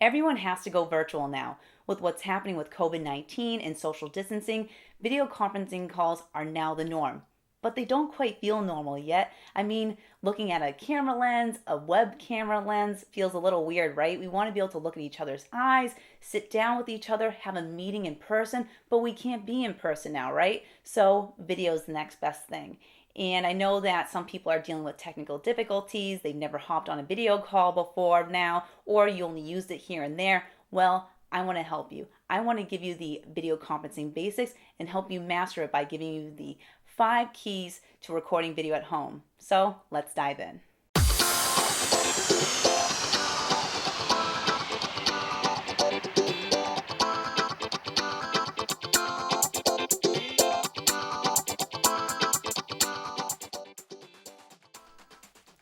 Everyone has to go virtual now. With what's happening with COVID-19 and social distancing, video conferencing calls are now the norm. But they don't quite feel normal yet. I mean, looking at a camera lens, a web camera lens feels a little weird, right? We want to be able to look at each other's eyes, sit down with each other, have a meeting in person, but we can't be in person now, right? So video is the next best thing. And I know that some people are dealing with technical difficulties. They've never hopped on a video call before now, or you only used it here and there. Well, I want to help you. I want to give you the video conferencing basics and help you master it by giving you the 5 keys to recording video at home. So let's dive in.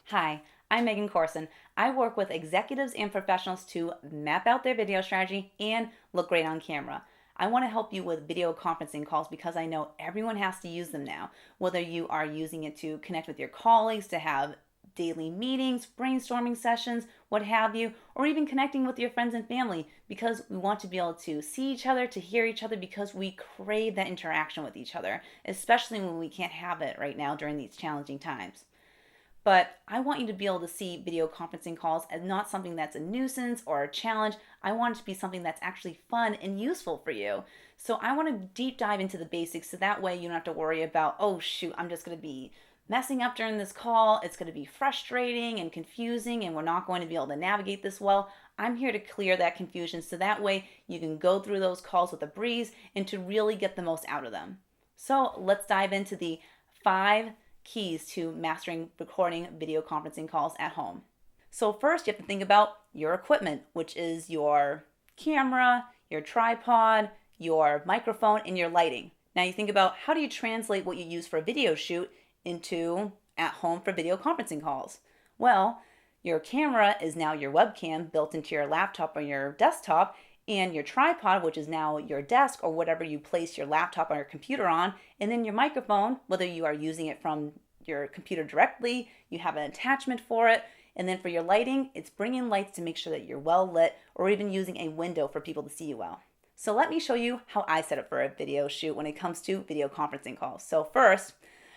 Hi, I'm Megan Corson. I work with executives and professionals to map out their video strategy and look great on camera. I want to help you with video conferencing calls because I know everyone has to use them now, whether you are using it to connect with your colleagues, to have daily meetings, brainstorming sessions, what have you, or even connecting with your friends and family because we want to be able to see each other, to hear each other because we crave that interaction with each other, especially when we can't have it right now during these challenging times. But I want you to be able to see video conferencing calls as not something that's a nuisance or a challenge. I want it to be something that's actually fun and useful for you. So I want to deep dive into the basics so that way you don't have to worry about, oh shoot, I'm just going to be messing up during this call. It's going to be frustrating and confusing and we're not going to be able to navigate this well. I'm here to clear that confusion so that way you can go through those calls with a breeze and to really get the most out of them. So let's dive into the 5 keys to mastering recording video conferencing calls at home. So first you have to think about your equipment, which is your camera, your tripod, your microphone, and your lighting. Now you think about how do you translate what you use for a video shoot into at home for video conferencing calls? Well, your camera is now your webcam built into your laptop or your desktop, and your tripod, which is now your desk or whatever you place your laptop or your computer on, and then your microphone, whether you are using it from your computer directly, you have an attachment for it, and then for your lighting, it's bringing lights to make sure that you're well lit or even using a window for people to see you well. So let me show you how I set up for a video shoot when it comes to video conferencing calls. So first,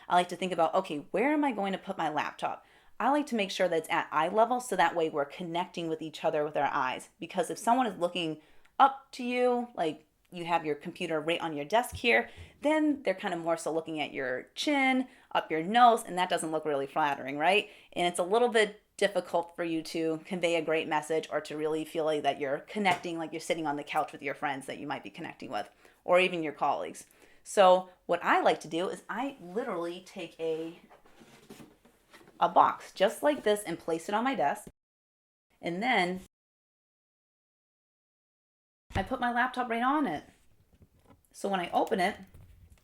I like to think about, okay, where am I going to put my laptop? I like to make sure that it's at eye level so that way we're connecting with each other with our eyes. Because if someone is looking up to you, like you have your computer right on your desk here, then they're kind of more so looking at your chin, up your nose, and that doesn't look really flattering, right? And it's a little bit difficult for you to convey a great message or to really feel like that you're connecting, like you're sitting on the couch with your friends that you might be connecting with, or even your colleagues. So what I like to do is I literally take a box just like this and place it on my desk. And then I put my laptop right on it. So when I open it,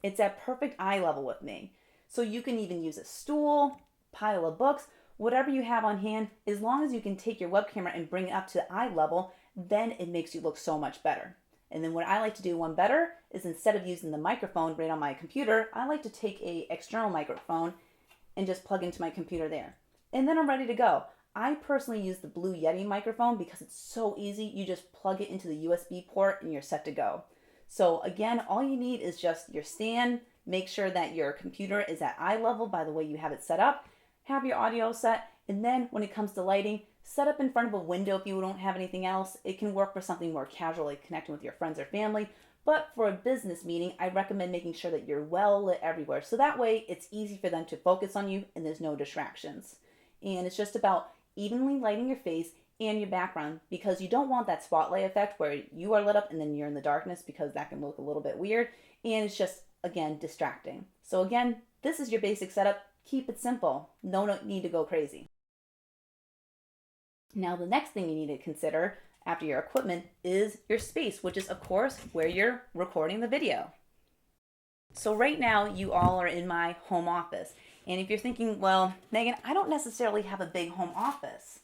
it's at perfect eye level with me. So you can even use a stool, pile of books, whatever you have on hand, as long as you can take your web camera and bring it up to eye level, then it makes you look so much better. And then what I like to do one better is instead of using the microphone right on my computer, I like to take a external microphone and just plug into my computer there. And then I'm ready to go. I personally use the Blue Yeti microphone because it's so easy. You just plug it into the USB port and you're set to go. So again, all you need is just your stand. Make sure that your computer is at eye level by the way you have it set up. Have your audio set. And then when it comes to lighting, set up in front of a window if you don't have anything else. It can work for something more casual like connecting with your friends or family. But for a business meeting, I recommend making sure that you're well lit everywhere. So that way it's easy for them to focus on you and there's no distractions. And it's just about evenly lighting your face and your background because you don't want that spotlight effect where you are lit up and then you're in the darkness because that can look a little bit weird and it's just, again, distracting. So again, this is your basic setup. Keep it simple. No need to go crazy. Now the next thing you need to consider after your equipment is your space, which is of course where you're recording the video. So right now you all are in my home office. And if you're thinking, well, Megan, I don't necessarily have a big home office.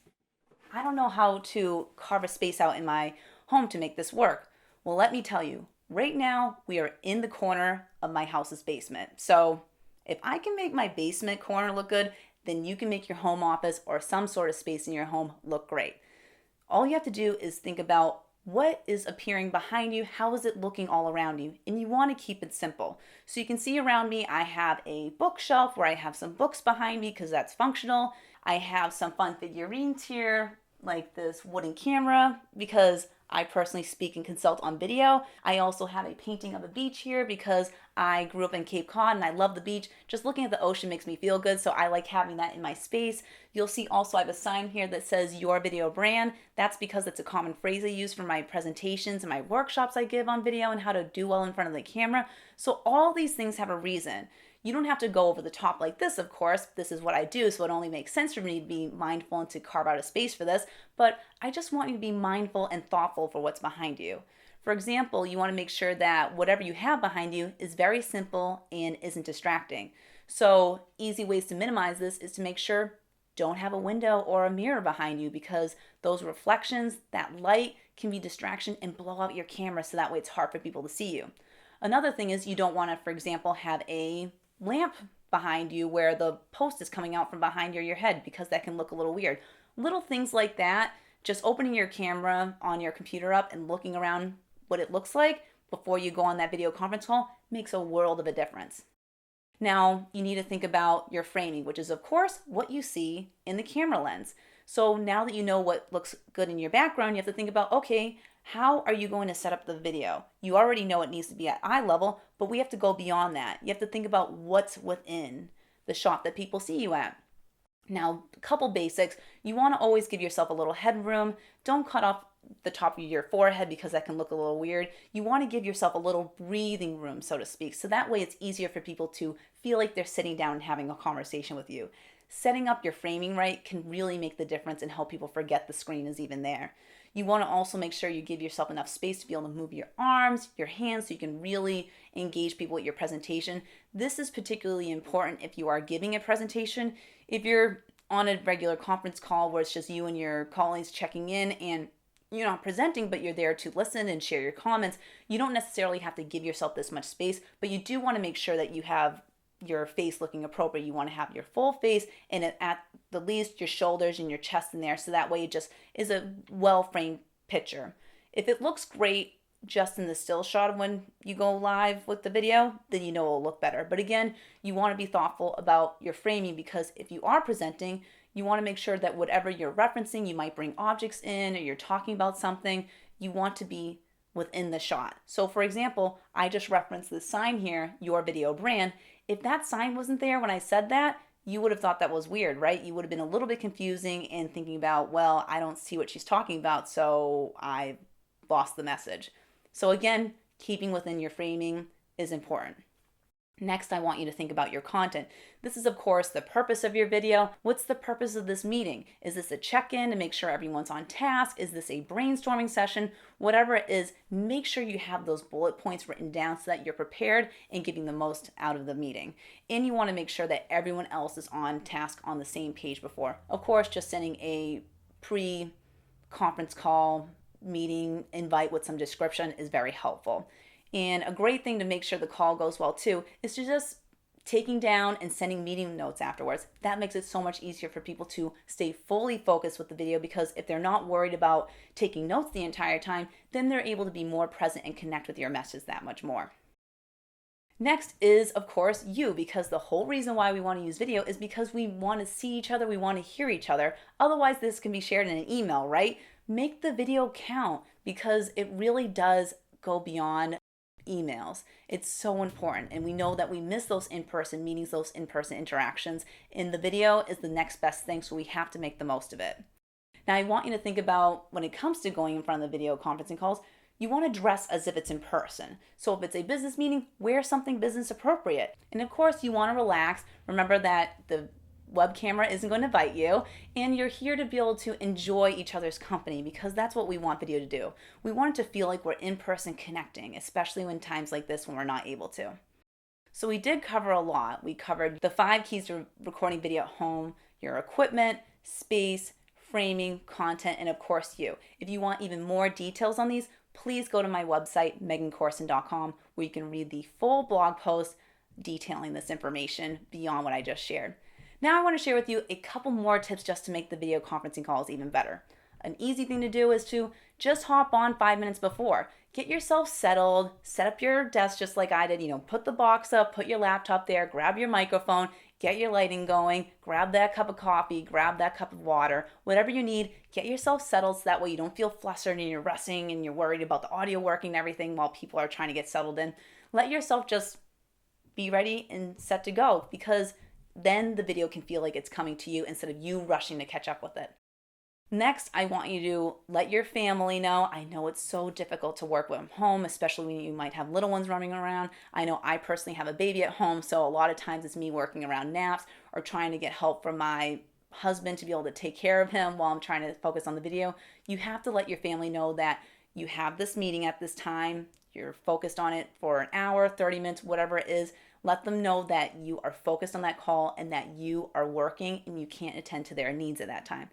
I don't know how to carve a space out in my home to make this work. Well, let me tell you, right now we are in the corner of my house's basement. So if I can make my basement corner look good, then you can make your home office or some sort of space in your home look great. All you have to do is think about what is appearing behind you, how is it looking all around you, and you want to keep it simple. So you can see around me, I have a bookshelf where I have some books behind me because that's functional. I have some fun figurines here, like this wooden camera, because I personally speak and consult on video. I also have a painting of a beach here because I grew up in Cape Cod and I love the beach. Just looking at the ocean makes me feel good, so I like having that in my space. You'll see also I have a sign here that says your video brand. That's because it's a common phrase I use for my presentations and my workshops I give on video and how to do well in front of the camera. So all these things have a reason. You don't have to go over the top like this, of course. This is what I do, so it only makes sense for me to be mindful and to carve out a space for this. But I just want you to be mindful and thoughtful for what's behind you. For example, you want to make sure that whatever you have behind you is very simple and isn't distracting. So easy ways to minimize this is to make sure don't have a window or a mirror behind you, because those reflections, that light can be distraction and blow out your camera, so that way it's hard for people to see you. Another thing is you don't want to, for example, have a lamp behind you where the post is coming out from behind your head, because that can look a little weird. Little things like that, just opening your camera on your computer up and looking around what it looks like before you go on that video conference call makes a world of a difference. Now, you need to think about your framing, which is, of course, what you see in the camera lens. So now that you know what looks good in your background, you have to think about, okay, how are you going to set up the video? You already know it needs to be at eye level, but we have to go beyond that. You have to think about what's within the shot that people see you at. Now, a couple basics. You want to always give yourself a little headroom. Don't cut off the top of your forehead because that can look a little weird. You want to give yourself a little breathing room, so to speak, so that way it's easier for people to feel like they're sitting down and having a conversation with you. Setting up your framing right can really make the difference and help people forget the screen is even there. You want to also make sure you give yourself enough space to be able to move your arms, your hands, so you can really engage people with your presentation. This is particularly important if you are giving a presentation. If you're on a regular conference call where it's just you and your colleagues checking in and you're not presenting, but you're there to listen and share your comments, you don't necessarily have to give yourself this much space, but you do want to make sure that you have your face looking appropriate. You want to have your full face and at the least your shoulders and your chest in there, so that way it just is a well-framed picture. If it looks great just in the still shot of when you go live with the video, then you know it'll look better. But again, you want to be thoughtful about your framing, because if you are presenting, you want to make sure that whatever you're referencing, you might bring objects in or you're talking about something, you want to be within the shot. So for example, I just referenced this sign here, your video brand. If that sign wasn't there when I said that, you would have thought that was weird, right? You would have been a little bit confusing and thinking about, well, I don't see what she's talking about, so I lost the message. So again, keeping within your framing is important. Next, I want you to think about your content. This is, of course, the purpose of your video. What's the purpose of this meeting? Is this a check-in to make sure everyone's on task? Is this a brainstorming session? Whatever it is, make sure you have those bullet points written down so that you're prepared and getting the most out of the meeting. And you want to make sure that everyone else is on task on the same page before. Of course, just sending a pre-conference call meeting invite with some description is very helpful. And a great thing to make sure the call goes well too is to just taking down and sending meeting notes afterwards. That makes it so much easier for people to stay fully focused with the video, because if they're not worried about taking notes the entire time, then they're able to be more present and connect with your message that much more. Next is, of course, you, because the whole reason why we want to use video is because we want to see each other, we want to hear each other. Otherwise, this can be shared in an email, right? Make the video count, because it really does go beyond emails. It's so important, and we know that we miss those in-person meetings, those in-person interactions, and the video is the next best thing, so we have to make the most of it. Now, I want you to think about, when it comes to going in front of the video conferencing calls, you want to dress as if it's in person. So if it's a business meeting, wear something business appropriate. And of course, you want to relax. Remember that the web camera isn't going to bite you, and you're here to be able to enjoy each other's company, because that's what we want video to do. We want it to feel like we're in person connecting, especially when times like this when we're not able to. So we did cover a lot. We covered the 5 keys to recording video at home, your equipment, space, framing, content, and of course you. If you want even more details on these, please go to my website, megancorson.com, where you can read the full blog post detailing this information beyond what I just shared. Now I want to share with you a couple more tips just to make the video conferencing calls even better. An easy thing to do is to just hop on 5 minutes before. Get yourself settled, set up your desk just like I did. Put the box up, put your laptop there, grab your microphone, get your lighting going, grab that cup of coffee, grab that cup of water, whatever you need. Get yourself settled so that way you don't feel flustered and you're rushing and you're worried about the audio working and everything while people are trying to get settled in. Let yourself just be ready and set to go, because then the video can feel like it's coming to you instead of you rushing to catch up with it. Next, I want you to let your family know. I know it's so difficult to work from home, especially when you might have little ones running around. I know I personally have a baby at home, so a lot of times it's me working around naps or trying to get help from my husband to be able to take care of him while I'm trying to focus on the video. You have to let your family know that you have this meeting at this time. You're focused on it for an hour, 30 minutes, whatever it is. Let them know that you are focused on that call and that you are working and you can't attend to their needs at that time.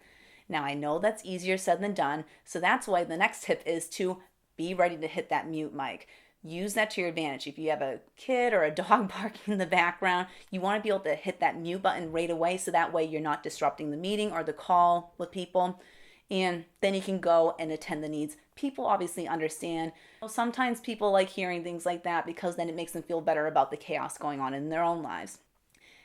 Now, I know that's easier said than done, so that's why the next tip is to be ready to hit that mute mic. Use that to your advantage. If you have a kid or a dog barking in the background, you want to be able to hit that mute button right away so that way you're not disrupting the meeting or the call with people. And then you can go and attend the needs. People obviously understand. Sometimes people like hearing things like that because then it makes them feel better about the chaos going on in their own lives.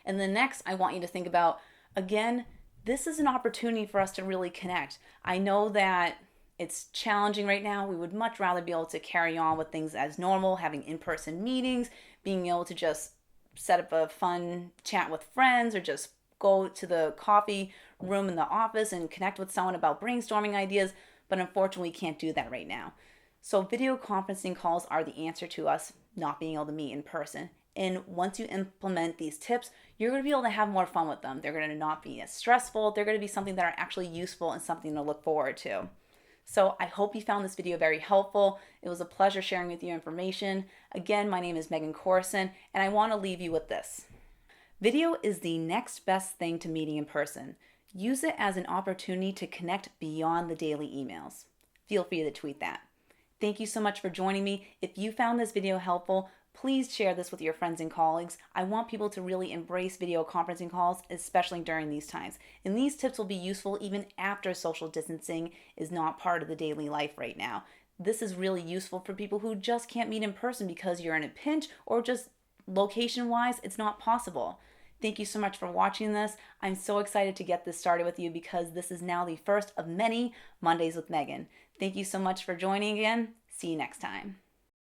And then next, I want you to think about, again, this is an opportunity for us to really connect. I know that it's challenging right now. We would much rather be able to carry on with things as normal, having in-person meetings, being able to just set up a fun chat with friends or just go to the coffee room in the office and connect with someone about brainstorming ideas, but unfortunately we can't do that right now. So video conferencing calls are the answer to us not being able to meet in person. And once you implement these tips, you're going to be able to have more fun with them. They're going to not be as stressful. They're going to be something that are actually useful and something to look forward to. So I hope you found this video very helpful. It was a pleasure sharing with you information. Again, my name is Megan Corson, and I want to leave you with this. Video is the next best thing to meeting in person. Use it as an opportunity to connect beyond the daily emails. Feel free to tweet that. Thank you so much for joining me. If you found this video helpful, please share this with your friends and colleagues. I want people to really embrace video conferencing calls, especially during these times. And these tips will be useful even after social distancing is not part of the daily life right now. This is really useful for people who just can't meet in person because you're in a pinch or just location-wise, it's not possible. Thank you so much for watching this. I'm so excited to get this started with you because this is now the first of many Mondays with Megan. Thank you so much for joining again. See you next time.